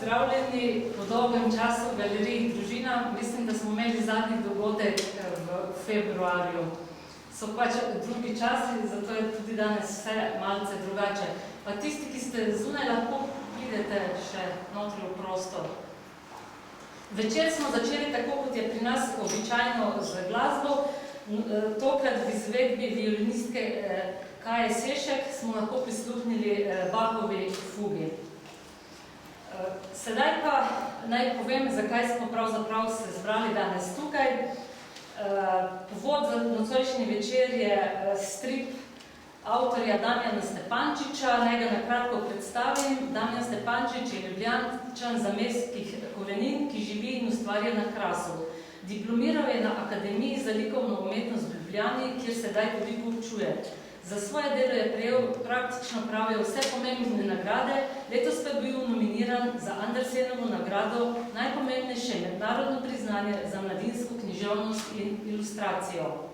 pozdravljeni po dolgem času v galeriji Družina. Mislim, da smo imeli zadnji dogodek v februarju. So pač drugi časi, zato je tudi danes vse malce drugače. Pa tisti, ki ste zunaj, lahko pridete še notri v prostor. Večer smo začeli tako, kot je pri nas običajno z glasbo. Tokrat v izvedbi violinistke Kaje Sešek smo lahko prisluhnili Bachovi fugi. Sedaj pa naj povem, zakaj smo pravzaprav se zbrali danes tukaj. Povod za nocojšnji večer je strip avtorja Damjana Stepančiča. Naj ga nakratko predstavim. Damjan Stepančič je Ljubljančan zameskih korenin, ki živi in ustvarja na Krasu. Diplomiral je na Akademiji za likovno umetnost v Ljubljani, kjer sedaj tudi poučuje. Za svoje delo je prejel praktično pravijo vse pomembne nagrade, letos pa je bil nominiran za Andersenovo nagrado, najpomembnejše mednarodno priznanje za mladinsko književnost in ilustracijo.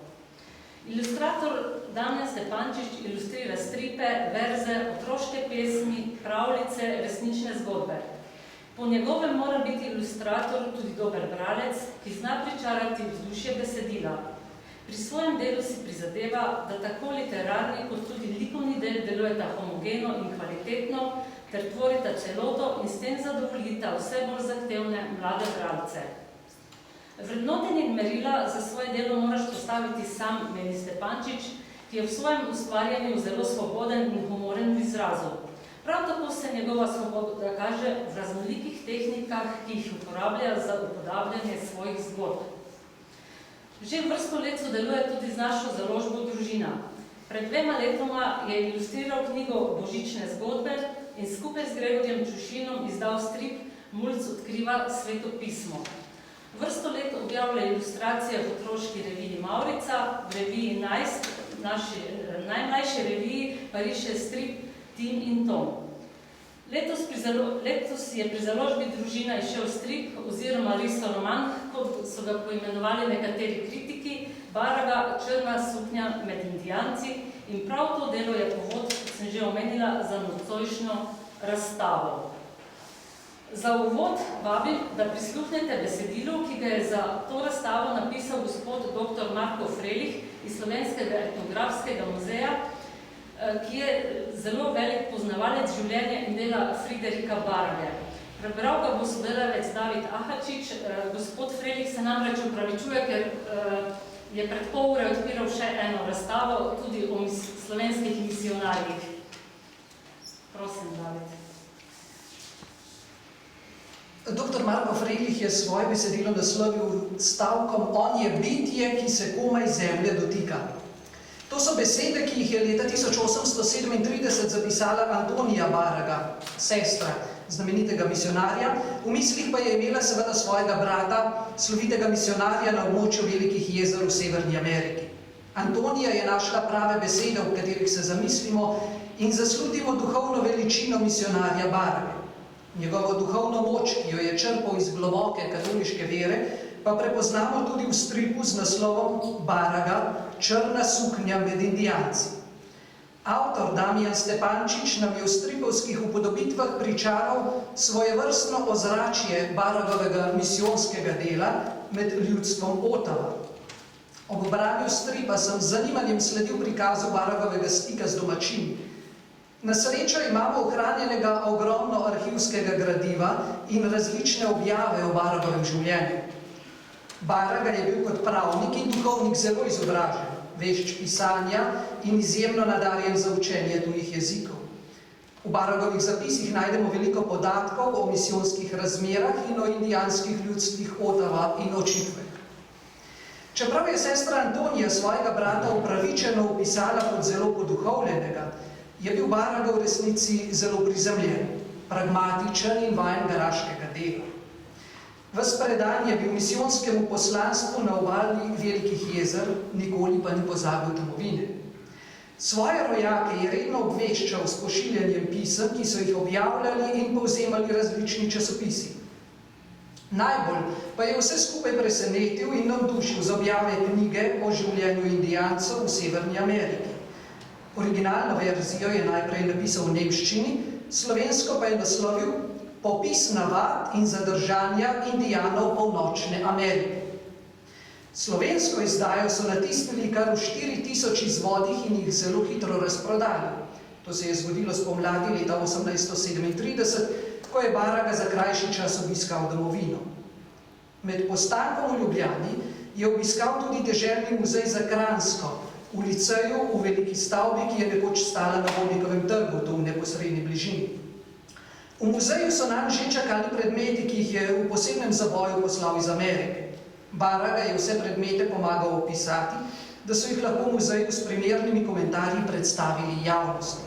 Ilustrator Damjan Stepančič ilustrira stripe, verze, otroške pesmi, pravljice, resnične zgodbe. Po njegovem mora biti ilustrator tudi dober bralec, ki zna pričarati vzdušje besedila. Pri svojem delu si prizadeva, da tako literarni kot tudi likovni del delujeta homogeno in kvalitetno, ter tvorita celoto in s tem zadovoljita vse bolj zahtevne mlade bralce. Vrednotenje in merila za svoje delo moraš postaviti sam, meni Stepančič, ki je v svojem ustvarjanju zelo svoboden in humoren v izrazu. Prav tako se njegova svoboda kaže v raznolikih tehnikah, ki jih uporablja za upodabljanje svojih zgodb. Že vrsto let sodeluje tudi z našo založbo Družina. Pred 2 letoma je ilustriral knjigo Božične zgodbe in skupaj z Gregorjem Čušinom izdal strip Mulc odkriva sveto pismo. Vrsto let objavlja ilustracije v otroški reviji Mavrica, v reviji Najst, naši najmlajši reviji, pa riše strip Tim in Tom. Letos je pri založbi Družina izšel strip oziroma risoroman, kot so ga poimenovali nekateri kritiki, Baraga, Črna suknja med Indijanci, in prav to delo je povod, kot sem že omenila, za nocojšnjo razstavo. Za uvod vabim, da prisluhnete besedilu, ki ga je za to razstavo napisal gospod dr. Marko Frelih iz Slovenskega etnografskega muzeja, ki je zelo velik poznavalec življenja in dela Friderika Barage. Prebral ga bo sodelavec David Ahačič. Gospod Frelih se namreč opravičuje, ker je pred pol ure odpiral še eno razstavo, tudi o slovenskih misionarjih. Prosim, David. Dr. Marko Frelih je svoje besedilo naslovil stavkom On je bitje, ki se komaj zemlje dotika. To so besede, ki jih je leta 1837 zapisala Antonija Baraga, sestra znamenitega misionarja, v mislih pa je imela seveda svojega brata, slovitega misionarja na območju Velikih jezer v Severni Ameriki. Antonija je našla prave besede, v katerih se zamislimo in zaslutimo duhovno veličino misionarja Barage. Njegovo duhovno moč, ki jo je črpal iz globoke katoliške vere, pa prepoznamo tudi v stripu z naslovom Baraga, Črna suknja med Indijanci. Avtor Damjan Stepančič nam je v stripovskih upodobitvah pričaral svojevrstno ozračje Baragovega misijonskega dela med ljudstvom Otava. Ob branju stripa sem z zanimanjem sledil prikazu Baragovega stika z domačini. Na srečo imamo ohranjenega ogromno arhivskega gradiva in različne objave o Baragovem življenju. Baraga je bil kot pravnik in duhovnik zelo izobražen, vešč pisanja in izjemno nadarjen za učenje tujih jezikov. V Baragovih zapisih najdemo veliko podatkov o misijonskih razmerah in o indijanskih ljudstvih Otava in Očitve. Čeprav je sestra Antonija svojega brata upravičeno opisala kot zelo poduhovljenega, je bil Baraga v resnici zelo prizemljen, pragmatičen in vajen garaškega dela. Ves predan je bil misijonskemu poslanstvu na obali Velikih jezer, nikoli pa ni pozabil domovine. Svoje rojake je redno obveščal s pošiljanjem pisem, ki so jih objavljali in povzemali različni časopisi. Najbolj pa je vse skupaj presenetil in navdušil z objave knjige o življenju Indijancev v Severni Ameriki. Originalno verzijo je najprej napisal v nemščini, slovensko pa je naslovil popis navad in zadržanja indijanov polnočne Amerike. Slovensko izdajo so natisnili kar v 4000 izvodih in jih zelo hitro razprodali. To se je zgodilo spomladi leta 1837, ko je Baraga za krajši čas obiskal domovino. Med postankom v Ljubljani je obiskal tudi deželni muzej za Kranjsko, v liceju v veliki stavbi, ki je nekoč stala na Vodnikovem trgu, tu v neposredni bližini. V muzeju so nam že čakali predmeti, ki jih je v posebnem zaboju poslal iz Amerike. Baraga je vse predmete pomagal opisati, da so jih lahko v muzeju s primernimi komentarji predstavili javnosti.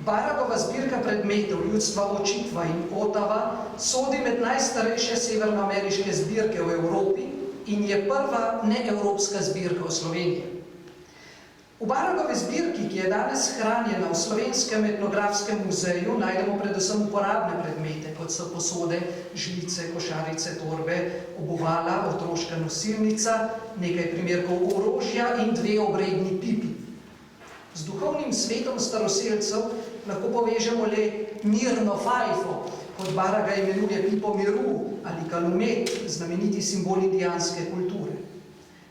Baragova zbirka predmetov ljudstva Očitva in Otava sodi med najstarejše severnoameriške zbirke v Evropi in je prva neevropska zbirka v Sloveniji. V Baragove zbirki, ki je danes shranjena v Slovenskem etnografskem muzeju, najdemo predvsem uporabne predmete, kot so posode, žlice, košarice, torbe, obuvala, otroška nosilnica, nekaj primerkov orožja in 2 obredni pipi. Z duhovnim svetom staroselcev lahko povežemo le mirno fajfo, kot Baraga imenuje pipo miru, ali kalumet, znameniti simbol indijanske kulture.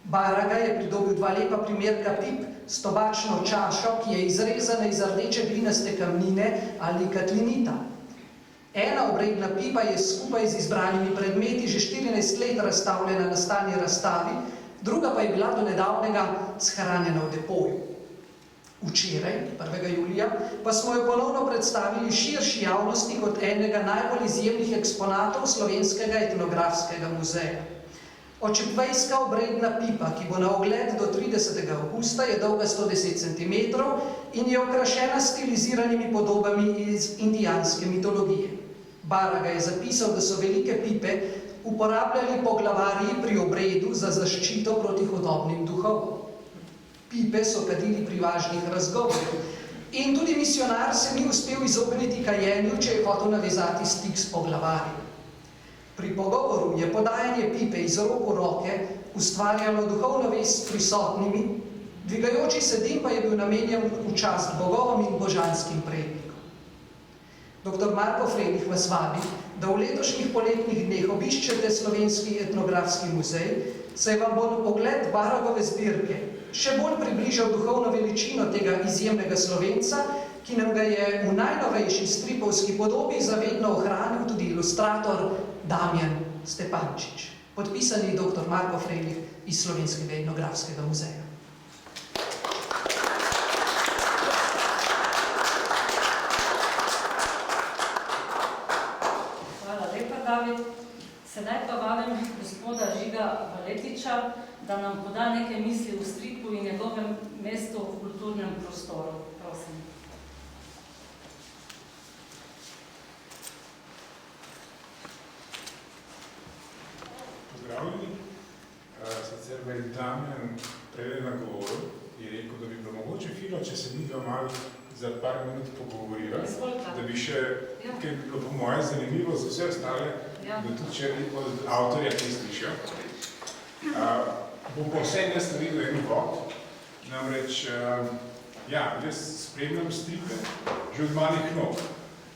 Baraga je pridobil 2 lepa primerka pip s tobačno čašo, ki je izrezana iz rdeče glinaste kamnine ali katlinita. Ena obredna pipa je skupaj z izbranimi predmeti že 14 let razstavljena na stalni razstavi, druga pa je bila do nedavnega shranjena v depoju. Včeraj, 1. julija, pa smo jo ponovno predstavili širši javnosti kot enega najbolj izjemnih eksponatov Slovenskega etnografskega muzeja. Očepvejska obredna pipa, ki bo na ogled do 30. avgusta, je dolga 110 cm in je okrašena s stiliziranimi podobami iz indijanske mitologije. Baraga je zapisal, da so velike pipe uporabljali poglavarji pri obredu za zaščito proti hudobnim duhovom. Pipe so kadili pri važnih razgovorih in tudi misionar se ni uspel izogniti kajenju, če je hotel navezati stik s poglavarjem. Pri pogovoru je podajanje pipe iz rok v roke ustvarjalo duhovno vez s prisotnimi, dvigajoči se dim pa je bil namenjen v čast bogovom in božanskim prednikom. Dr. Marko Frelih vas vabi, da v letošnjih poletnih dneh obiščete Slovenski etnografski muzej, saj vam bo ogled Baragove zbirke še bolj približal duhovno veličino tega izjemnega Slovenca, ki nam ga je v najnovejši stripovski podobi zavedno ohranil tudi ilustrator Damjan Stepančič. Podpisani dr. Marko Frelih iz Slovenskega etnografskega muzeja. Hvala lepa, David. Sedaj pa vabim gospoda Žiga Valetiča, da nam poda nekaj misli o stripu in njegovem mestu v kulturnem prostoru. Prosim. Pozdravljeni. Sicer me je Damjan prej na govoru in rekel, da bi bilo mogoče fino, če se midva malo za par minut pogovorila, da bi še, ker bi bilo po moje zanimivo za vse ostale, da tudi če od avtorja kaj slišijo. Bom pa vse jaz naredil en uvod, namreč, jaz spremljam stripe že od malih nog,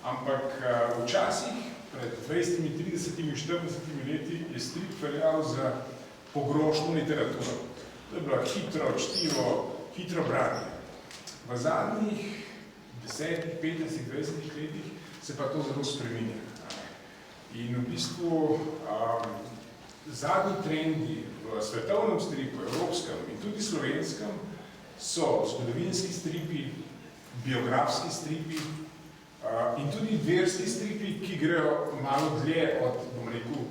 ampak včasih, pred 20, 30, 40 leti, je strip veljal za pogrošno literaturo. To je bilo hitro čtivo, hitro branje. V zadnjih 10, 50, 20 letih se pa to zelo spreminja. In v bistvu zadnji trendi v svetovnem stripu, evropskem in tudi slovenskem, so zgodovinski stripi, biografski stripi in tudi verski stripi, ki grejo malo dlje od, bom rekel,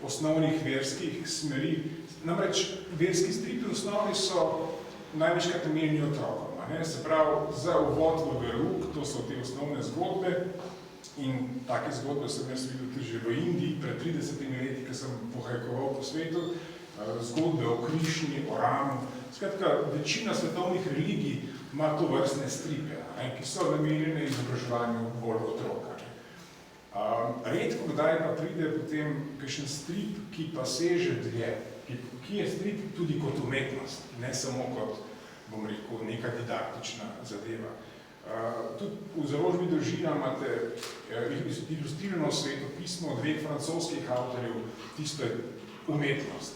osnovnih verskih smeri. Namreč verski stripi v osnovi so največkrat namenjeni otrokom. Se pravi, za uvod v verouk, to so te osnovne zgodbe, in take zgodbe sem jaz videl tudi že v Indiji pred 30 leti, ko sem pohajkoval po svetu, zgodbe o Krišni, o Ramu. Skratka, večina svetovnih religij ima to vrstne stripe, ki so namenjene izobraževanju bolj otroka. Redko kdaj pa pride potem kakšen strip, ki pa seže dlje, ki je strip tudi kot umetnost, ne samo kot, bom rekel, neka didaktična zadeva. tudi v založbi Družina imate ilustrirano svetopismo dveh francoskih avtorjev, tisto je umetnost.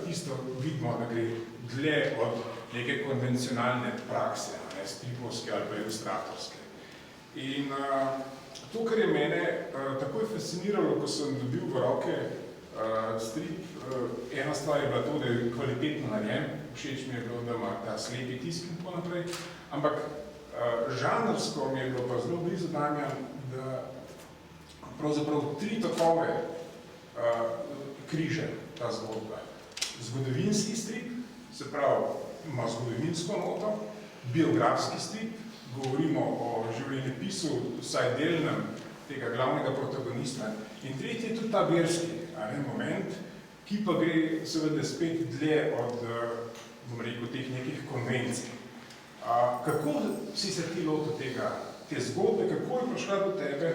Tisto vidimo, da gre dlje od neke konvencionalne prakse, stripovske ali pa ilustratorske. In to, kar je mene takoj fasciniralo, ko sem dobil v roke strip, ena stvar je bila to, da je kvalitetno narejen, všeč mi je bilo, da ima ta slepi tisk in tako naprej, ampak žanrsko mi je bilo pa zelo blizu Damjan, da pravzaprav 3 tokove križe ta zgodba. Zgodovinski strip, se pravi, ima zgodovinsko noto, biografski strip, govorimo o življenjepisu, vsaj delnem tega glavnega protagonista, in tretji je tudi ta verski moment, ki pa gre seveda spet dlje od, bom rekel, teh nekih konvencij. Kako si se ti lotil te zgodbe, kako je prišla do tebe,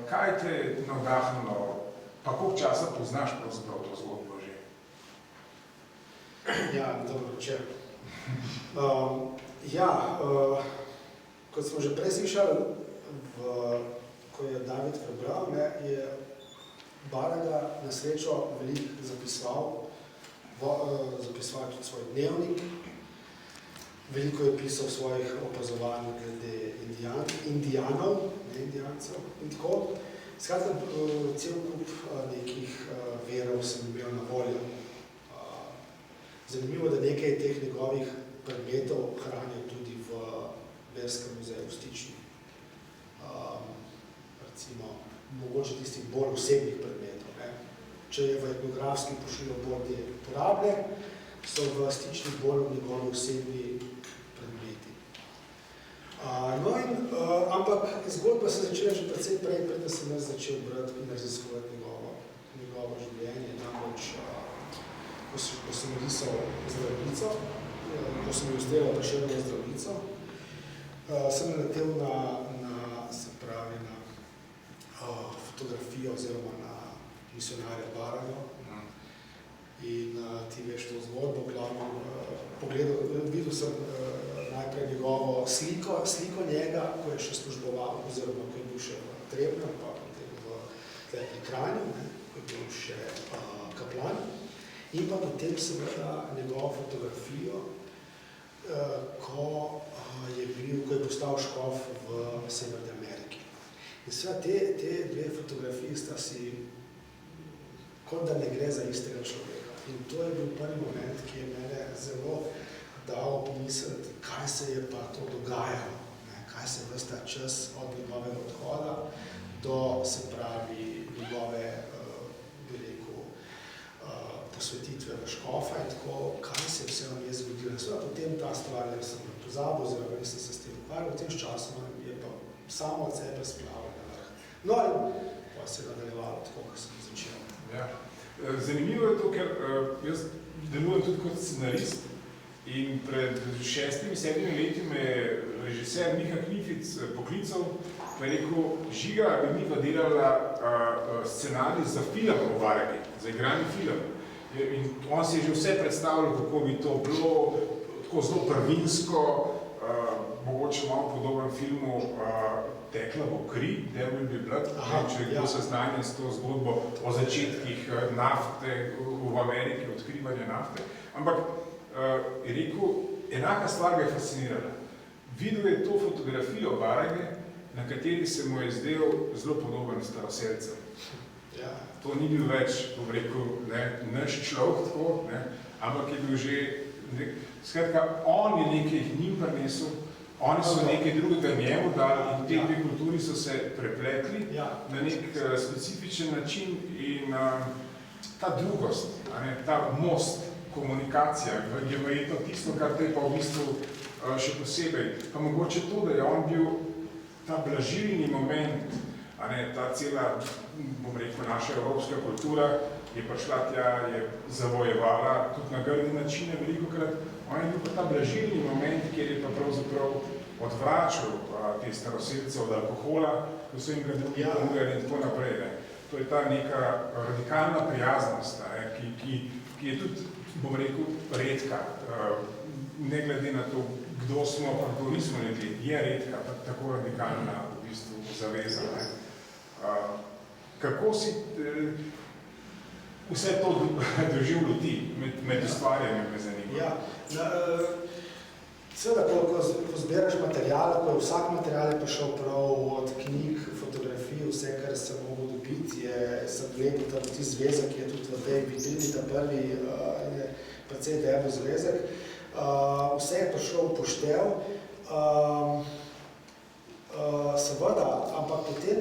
kaj te je navdahnilo, pa koliko časa poznaš pravzaprav to zgodbo že? Ja, dobro večer. Kot smo že prej slišali, ko je David prebral, je Baraga na srečo veliko zapisoval tudi svoj dnevnik, veliko je pisal svojih opazovanj glede indijanov, ne indijancev in tako. Skratka, cel kup nekih verov sem imel na voljo. Zanimivo, da nekaj teh njegovih predmetov hranijo tudi v Verskem muzeju v Stični. Recimo, mogoče tistih bolj osebnih predmetov. Če je v etnografski pošiljo bolj te porable, so v Stični bolj njegovi osebni predmeti. Ampak zgodba se začela že precej prej, da sem jaz začel brati in raziskovati njegovo življenje. Namreč, ko sem risal zdravnico, ko sem jo izdelal Prešernovo zdravnico, sem naletel na fotografijo oziroma na misionarja Barago. In ti veš to zgodbo, glavno videl sem najprej njegovo sliko njega, ko je še služboval, oziroma ko je bil še v Trebnjem, pa potem v Kranju, ko je bil še kaplan. In pa potem seveda njegovo fotografijo, ko je postal škof v Severni Ameriki. In seveda te dve fotografiji sta si, kot da ne gre za istega človeka. In to je bil prvi moment, ki je mene zelo dal pomisliti, kaj se je pa to dogajalo, kaj se ves ta čas od njegovega odhoda do, se pravi, njegove, bi rekel, posvetitve v škofa in tako, kaj se vse vam je zgodilo. Seveda potem ta stvar, da sem pozabil, oziroma nisem se s tem ukvarjal, v tem času je pa samo od sebe splavil na vrh. No in pa se je nadaljevalo tako, kot sem začel. Ja. Zanimivo je to, ker jaz delujem tudi kot scenarist in pred 6-7 leti me je režiser Miha Knific poklical, pa je rekel, Žiga, bi mi pa delala scenarij za film o Baragi, za igrani film. In on si je že vse predstavljal, kako bi to bilo, tako zelo prvinsko, mogoče malo podobnem filmu Tekla bo kri, There will be blood, če je kdo seznanjen s to zgodbo o začetkih nafte v Ameriki, odkrivanja nafte. Ampak je rekel, enaka stvar ga je fascinirala. Videl je to fotografijo Barage, na kateri se mu je zdel zelo podoben staroselcem. To ni bil več, bom rekel, naš človek tako, ampak je bil že, skratka, on je nekaj njim prinesel, oni so nekaj drugega njemu dali in te dve kulturi so se prepletli na nek specifičen način in ta drugost, ta most, komunikacija je verjetno tisto, kar te pa v bistvu še posebej. Pa mogoče to, da je on bil ta blažilni moment, ta cela, bom rekel, naša evropska kultura je prišla tja, je zavojevala tudi na grdi načine velikokrat. On je bil pa ta blažilni moment, kjer je pa pravzaprav odvračal te staroselce od alkohola, ko so jim ga drugi ponujali in tako naprej. To je ta neka radikalna prijaznost, ki je tudi, bom rekel, redka, ne glede na to kdo smo, pa kdo nismo ljudje, je redka, tako radikalna v bistvu zaveza. Ne? Kako si vse to doživljal ti med ustvarjanjem, me zanima? Ja, seveda, ko zbiraš materiale, ko je vsak material je prišel prav od knjig, fotografij, vse, kar se mogo dobiti, sem gledal tam ti zvezek, ki je tudi v tej vitrini, ta prvi je precej debel zvezek. Vse je prišlo v poštev, seveda, ampak potem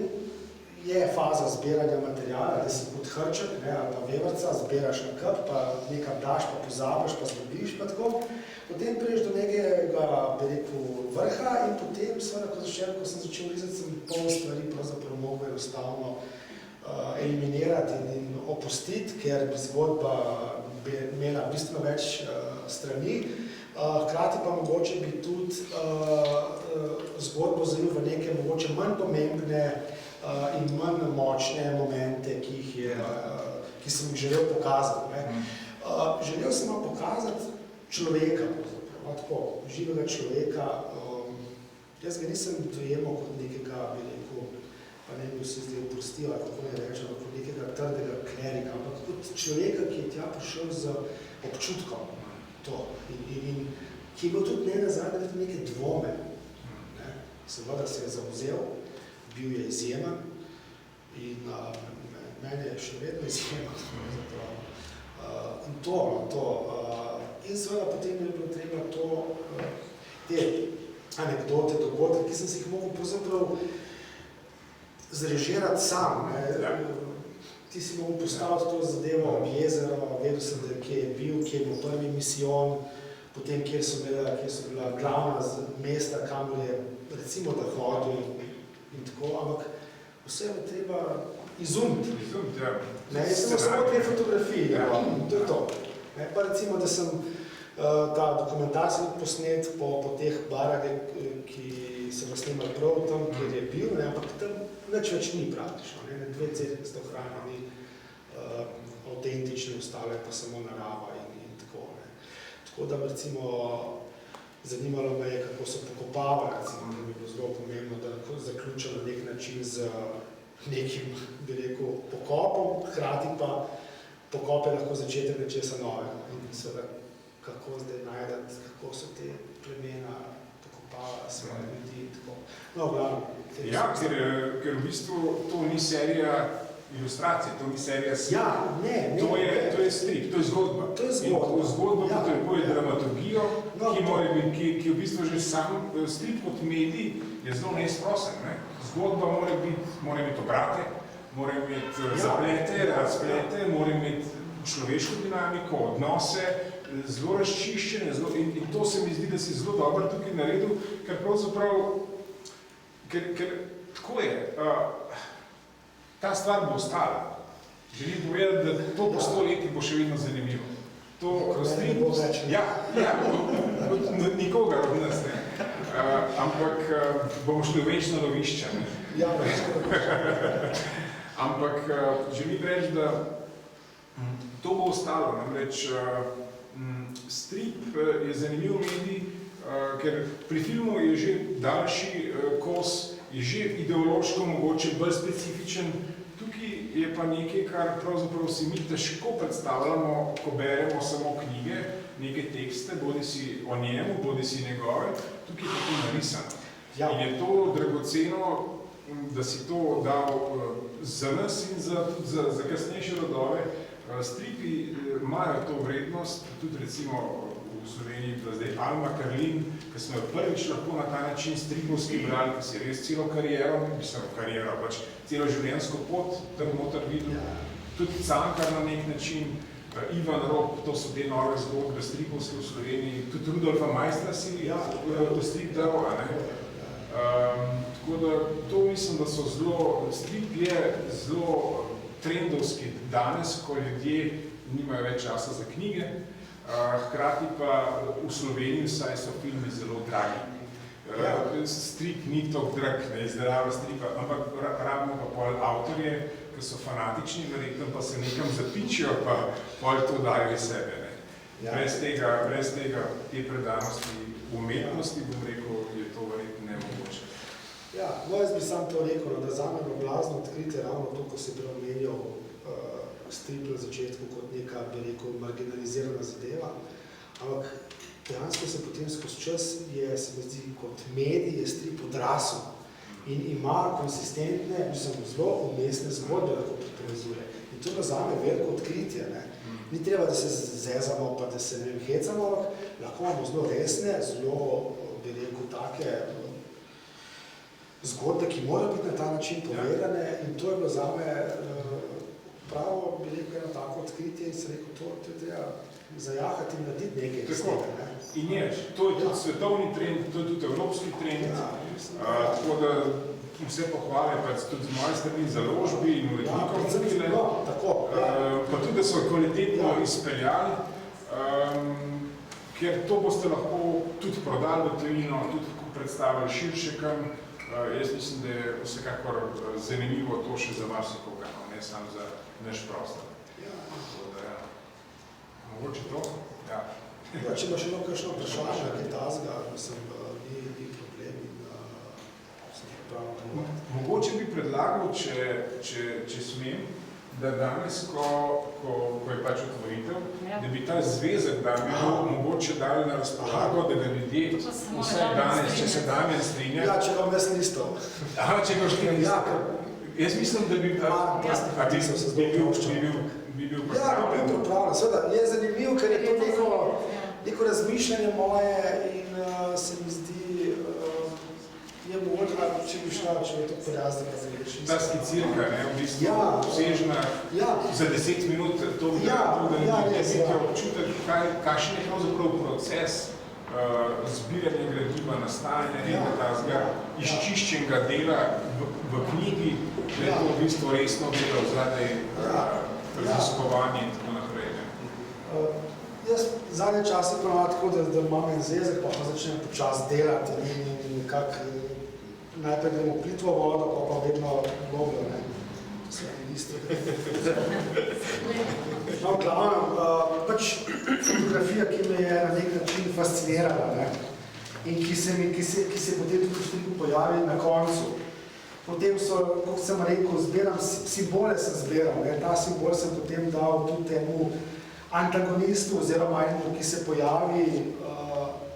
je faza zbiranja materijala, da si kot hrček, ali pa vevrca, zbiraš na kup, pa nekam daš, pa pozabiš, pa zdobiš, pa tako. Potem priješ do nekega, bi rekel, vrha in potem, seveda, ko sem začel rezati, sem pol stvari pravzaprav mogel enostavno eliminirati in opustiti, ker bi zgodba imela bistveno več strani. Hkrati pa mogoče bi tudi zgodbo zelo v neke mogoče manj pomembne in manj močne momente, ki sem jih želel pokazati. Želel sem vam pokazati človeka, tako, živega človeka. Jaz ga nisem dojemal kot nekega, bi rekel, pa ne bi vsi zdaj oprostil, kako ne rečem, kot nekega trdega klerika, ampak kot človeka, ki je tja prišel z občutkom to in ki je bil tudi ne nazadnje neke dvome. Seveda se je zavzel, bil je izjemen in mene je še vedno izjemen. In to. In seveda potem je bilo treba te anekdote, dogodke, ki sem si jih mogel pravzaprav zrežirati sam. Ti si mogel postaviti to zadevo ob jezero, vedel sem, da kje je bil, kje je bil prvi misijon, potem kjer so bila glavna mesta, kamor je recimo da hodil in tako, ampak vse je treba izumiti. Jaz sem samo te fotografije, to je to. Pa recimo, da sem ta dokumentarski posnet po teh barah, ki so ga snimali prav tam, kjer je bil, ampak tam nič več ni praktično. 2 cerkve sto hranjeni, avtentični, ostale pa samo narava in tako. Tako da recimo zanimalo me je, kako so pokopavali, recimo, da bi bilo zelo pomembno, da lahko zaključim na nek način z nekim, bi rekel, pokopom, hkrati pa pokop je lahko začetek nečesa novega. In seveda, kako zdaj najdati, kako so te plemena pokopala svoje ljudi in tako. No, glavno. Ja, ker v bistvu to ni serija ilustracij, to ni serija slike. Ja, ne. To je strip, to je zgodba. To je zgodba. In zgodba potrebuje dramaturgijo, ki v bistvu že sam strip kot medij je zelo neizprosen. Zgodba mora imeti obrate, mora imeti zaplete, razplete, mora imeti človeško dinamiko, odnose, zelo razčiščene in to se mi zdi, da si zelo dobro tukaj naredil, ker pravzaprav, ker tako je, ta stvar bo ostala. Želim povedati, da to po 100 leti bo še vedno zanimivo. To strip, nikogar od nas ne. Ampak bomo šli v večno lovišče. Ja, večno lovišče. Ampak želim reči, da to bo ostalo. Namreč strip je zanimiv medij, ker pri filmu je že daljši kos, je že ideološko mogoče bolj specifičen. Tukaj je pa nekaj, kar pravzaprav si mi težko predstavljamo, ko beremo samo knjige, neke tekste, bodi si o njemu, bodi si njegove, tukaj je to narisano. In je to dragoceno, da si to dal za nas in za kasnejše rodove. Stripi imajo to vrednost, tudi recimo v Sloveniji bila zdaj Alma Karlin, ki smo jo prvič lahko na ta način stripovski brali, ki si res celo kariero, pač celo življenjsko pot tam noter videl. Tudi Cankar na nek način, Ivan Rop, to so te nove zgodbe stripovske v Sloveniji, tudi Rudolfa Majstra si to strip dal, tako da to mislim, da so strip je zelo trendovski danes, ko ljudje nimajo več časa za knjige, hkrati pa v Sloveniji vsaj so filmi zelo dragi. Strip ni toliko drag, izdelava stripa, ampak rabimo pa pol avtorje, ki so fanatični, verjetno pa se nekam zapičijo, pa pol to dajo iz sebe. Brez tega te predanosti v umetnosti, bom rekel, je to verjetno nemogoče. Ja, no jaz bi sam to rekel, da zame je blazno odkritje ravno to, ko si prej omenjal strip na začetku kot neka, bi rekel, marginalizirana zadeva, ampak dejansko se potem skozi čas je, se mi zdi, kot medij je strip odrasel in ima konsistentne, zelo umestne zgodbe lahko pripovezuje. In to je zame veliko odkritje, ne. Ni treba, da se zezamo, pa da se ne hecamo, lahko imamo zelo resne, zelo, bi rekel, take zgodbe, ki morajo biti na ta način povedane in to je bilo zame pravo, bi rekel, eno tako odkritje in se rekel, to je treba zajahati in narediti nekaj iz tega. Ne? In je, to je tudi svetovni trend, to je tudi evropski trend, tako da vse pohvale, pa tudi z moje strani založbi in urednikom, pa tudi, da so kvalitetno izpeljali, ker to boste lahko tudi prodali v tujino, tudi predstavili širše kam. Jaz mislim, da je vsekakor zanimivo to še za marsikoga, ne samo za naš prostor. Mogoče to? Ja. Če ima še kakšno vprašanje, kaj tazga, ni problem in sem pripravljen pomoč. Mogoče bi predlagal, če smem, da danes, ko je pač otvoritev, da bi ta zvezek mogoče dali na razpolago, da ga ljudje vsaj danes, če se Damjan strinja. Ja, če vam jaz listom. Aha, če ga šli listom. Jaz mislim, da bi bil pripravljen. Ja, bi bil pripravljen. Seveda, je zanimivo, ker je to neko razmišljanje moje in se mi zdi, je mogoče, če bi šla, če je to prijazno, da zagreši. Ta skicirka, ne, v bistvu obsežna, za 10 minut, to bi občutek, kakšen je pravzaprav proces zbiranja gradiva, nastajanja enega tazga izčiščenega dela v knjigi, da je to v bistvu resno delo zadaj raziskovanje in tako naprej. Jaz zadnje čase ponavljam tako, da imam en zvezek, pa začnem počas delati in nekako najprej gremo plitvo vodo, pa vedno globljo, ne. Vse je isto. No, glavno, pač fotografija, ki me je na nek način fascinirala, ne, in ki se potem tudi v stripu pojavi na koncu. Potem so, kot sem rekel, simbole sem zbiral, ne, ta simbol sem potem dal tudi temu antagonistu oziroma enemu, ki se pojavi.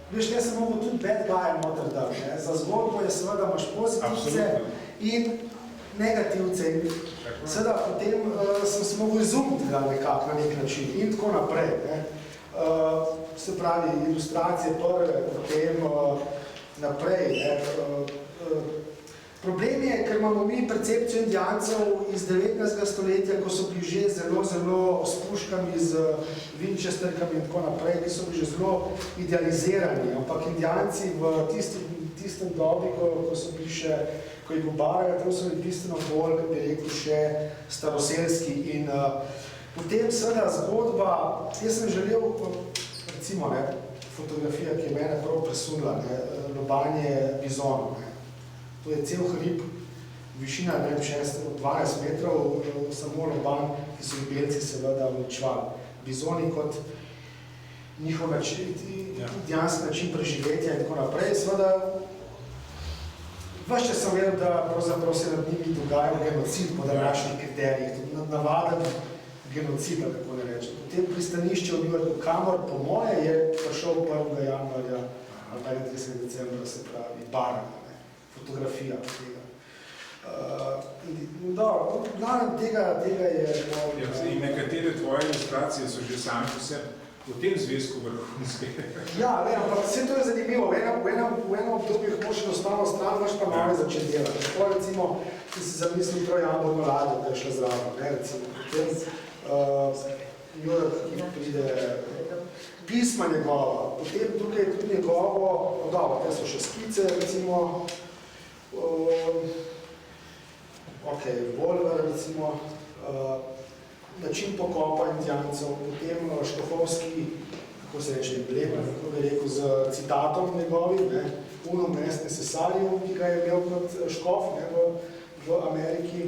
Veš, ne sem mogel tudi bad guy noter dati, ne. Za zgodbo je seveda imaš pozitivce in negativce. Seveda potem sem se mogel izumiti nekako na nek način in tako naprej. Ne. Se pravi, ilustracije prve, potem naprej. Ne. Problem je, ker imamo mi percepcijo Indijancev iz 19. stoletja, ko so bili že zelo s puškami, z Winchesterkami in tako naprej, ki so bili že zelo idealizirani, ampak Indijanci v tistem dobi, ko so bili še, ko je bil Baraga, tam so bili bistveno bolj, kot bi rekel, še staroselski in potem seveda zgodba, jaz sem želel, recimo, ne, fotografija, ki je mene prav presunila, ne, lobanje bizonov, ne. To je cel hrib, višina, ne vem, 12 metrov, samo loban, ki so belci seveda uničevali. Bizoni kot njihov način, indijanski način preživetja in tako naprej. Seveda, ves čas sem vedel, da pravzaprav se nad njimi dogaja genocid po današnjih kriterijih, navaden genocid, kako ne rečem. Potem pristanišče v New Yorku, kamor po moje je prišel 1. januarja ali 31. decembra, se pravi, Baraga. Fotografija tega. Tega je... In nekatere tvoje ilustracije so že same po sebi v tem zvezku vrhunske. Ja, ne, ampak vse to je zanimivo. V enem obdobju moš enostavno stran, imaš pa malo začeti delati. Tako recimo, ki si zamislil Trojambo Mlado, da je šla zraven, ne, recimo. Potem pride pisma njegova, potem tukaj je tudi njegovo, te so še skice, recimo, Volver, recimo, način pokopa Indijancev, potem škofovski, kako se reče, emblem, kako bi rekel, z citatom njegovim, ne, Uno mestne cesarijo, ki ga je imel kot škof, ne, v Ameriki.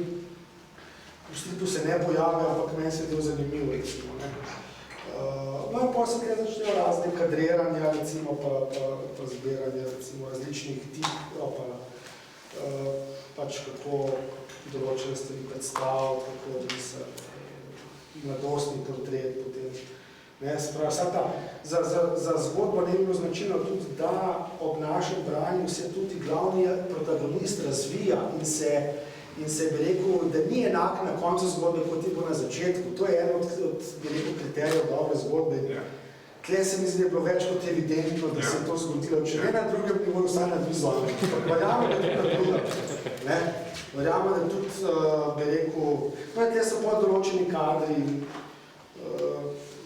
V stripu se ne pojavlja, ampak meni se je del zanimiv, recimo, ne. No in potem se tukaj začnejo razne kadriranja, recimo pa zbiranje recimo različnih tipov, pač kako določene stvari predstaviti, kako risati, mladostni portret potem. Za zgodbo ne bi bilo značilno tudi, da ob našem branju se tudi glavni protagonist razvija in se bi rekel, da ni enak na koncu zgodbe, kot je bilo na začetku. To je eno od bi rekel, kriterijev dobre zgodbe. Tle se mi zdi, da je bilo več kot evidentno, da se je to zgodilo. Če ne na drugem nivoju, vsaj na vizualnem. Verjamem, da tudi na drugem. Verjamem, da tudi, bi rekel, tle so pod določeni kadri,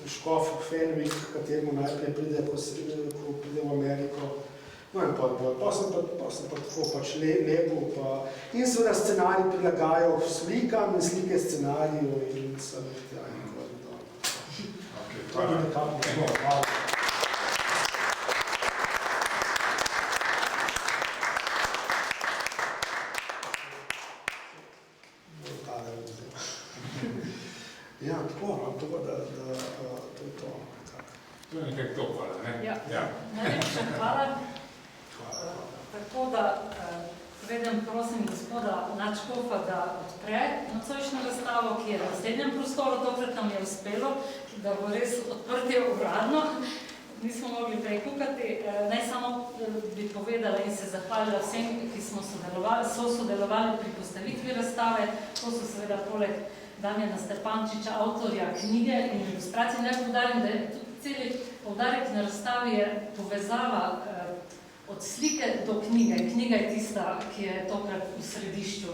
Škof Fenwick, kateremu najprej pride, ko pride v Ameriko. No in pa sem pa tako pač lepo. In seveda scenarij prilagajajo slikam in slike scenariju in sem tja in hvala. Ja, tako, da to je to. To je nekaj to, hvala, ne? Ja. Najlepša hvala. Tako da predem prosim gospoda Nadškofa, da odpre nocojšnjo razstavo, ki je v naslednjem prostoru, tokrat nam je uspelo, da bo res odprtje uradno. Nismo mogli prej kukati. Naj samo bi povedala in se zahvalila vsem, ki so sodelovali pri postavitvi razstave. To so seveda poleg Damjana Stepančiča, avtorja knjige in ilustracij. Naj poudarim, da je celi poudarek na razstavi je povezava od slike do knjige. Knjiga je tista, ki je tokrat v središču.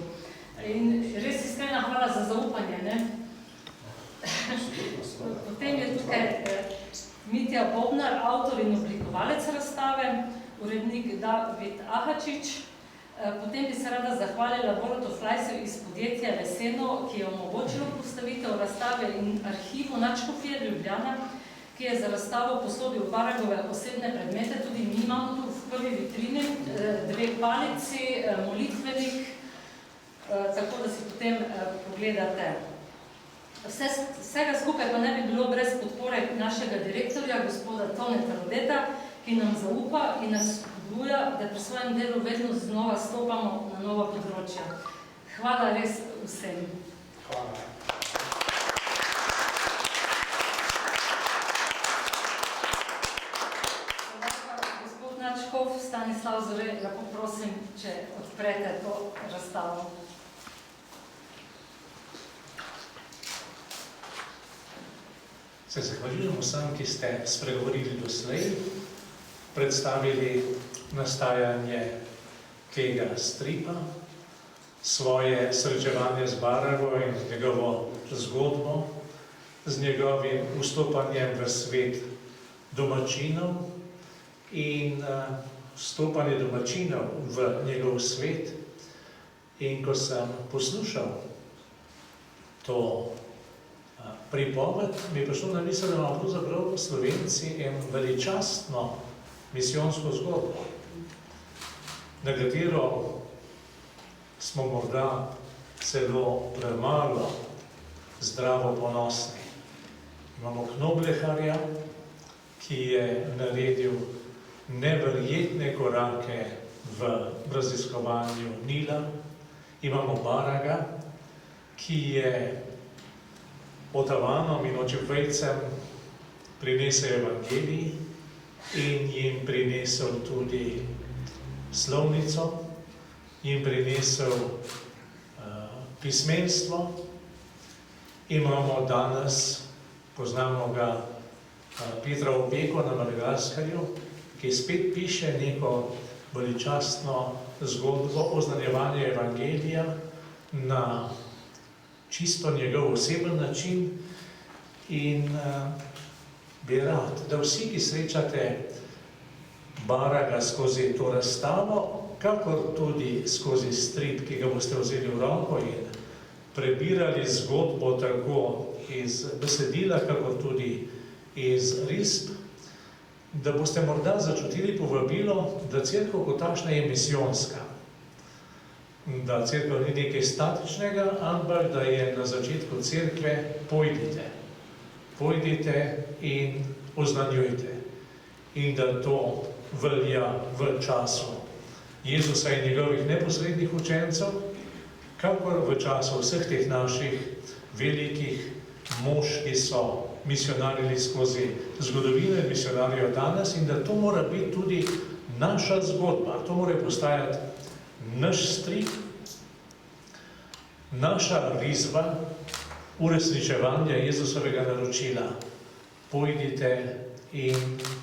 In res iskrena hvala za zaupanje. Ne? Potem je tukaj Mitja Bobnar, avtor in oblikovalec razstave, urednik David Ahačič. Potem bi se rada zahvalila Borutu Flajsu iz podjetja Leseno, ki je omogočilo postavitev razstave in arhivu Nadškofije Ljubljana, ki je za razstavo posodil Baragove osebne predmete. Tudi mi imamo tu v prvi vitrini 2 palici, molitvenik, tako da si potem pogledate. Vsega skupaj pa ne bi bilo brez podpore našega direktorja, gospoda Toneta Rodeta, ki nam zaupa in nas spodbuja, da pri svojem delu vedno znova stopamo na nova področja. Hvala res vsem. Hvala. Gospod Nadškov, Stanislav Zore, lepo prosim, če odprete to razstavo. Se zahvaljujem vsem, ki ste spregovorili doslej, predstavili nastajanje tega stripa, svoje srečevanje z Barago in njegovo zgodbo, z njegovim vstopanjem v svet domačinov in vstopanje domačinov v njegov svet. In ko sem poslušal to pripoved, mi je prišlo na misel, da imamo pravzaprav Slovenci en veličastno misijonsko zgodbo, na katero smo morda celo premalo zdravo ponosni. Imamo Knobleharja, ki je naredil neverjetne korake v raziskovanju Nila. Imamo Baraga, ki je Otavanom in očevejcem prinesel evangelij in jim prinesel tudi slovnico, jim prinesel pismenstvo. Imamo danes, poznamo ga, Petra Opeko na Madagaskarju, ki spet piše neko veličastno zgodbo oznanjevanja evangelija na čisto njegov oseben način in bi rad, da vsi, ki srečate Baraga skozi to razstavo, kakor tudi skozi strip, ki ga boste vzeli v roko in prebirali zgodbo tako iz besedila, kakor tudi iz risb, da boste morda začutili povabilo, da cerkev kot takšna je misijonska. Da cerkev ni nekaj statičnega, ampak da je na začetku cerkve pojdite. pojdite in oznanjujte. In da to velja v času Jezusa in njegovih neposrednih učencev, kakor v času vseh teh naših velikih mož, ki so misionarili skozi zgodovino in misionarijo danes, in da to mora biti tudi naša zgodba, to mora postajati naš strip, naša risba uresničevanja Jezusovega naročila. Pojdite in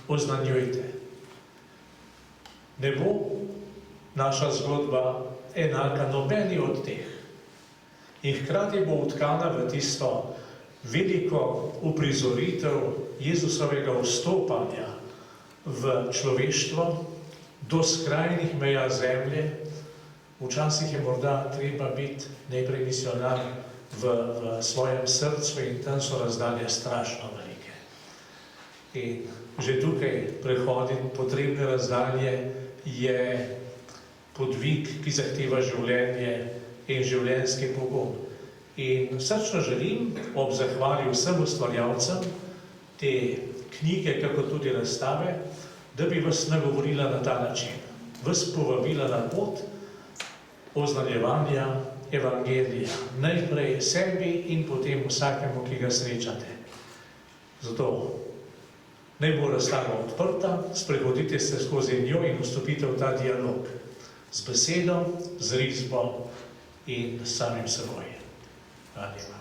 oznanjujte. Ne bo naša zgodba enaka nobeni od teh. In hkrati bo utkana v tisto veliko uprizoritev Jezusovega vstopanja v človeštvo do skrajnih meja zemlje. Včasih je morda treba biti najprej misionar v svojem srcu in tam so razdalje strašno velike. In že tukaj prehoditi potrebne razdalje je podvig, ki zahteva življenje in življenjski pogum. In srčno želim ob zahvali vsem ustvarjalcem te knjige, kako tudi razstave, da bi vas nagovorila na ta način, vas povabila na pot oznanjevanja evangelija, najprej sebi in potem vsakemu, ki ga srečate. Zato naj bo razstava odprta, sprehodite se skozi njo in vstopite v ta dialog z besedo, z risbo in samim seboj. Hvala lepa.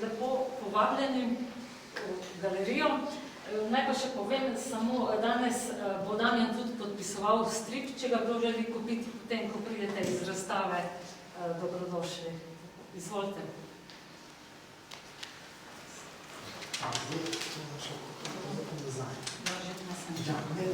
Lepo povabljeni v galerijo. Naj pa še povem, samo danes bo Damjan tudi podpisoval strip, če ga prav želi kupiti, potem, ko pridete iz razstave, dobrodošli. Izvolite. A, to še nazaj. Ja, že sem. Ja, ne,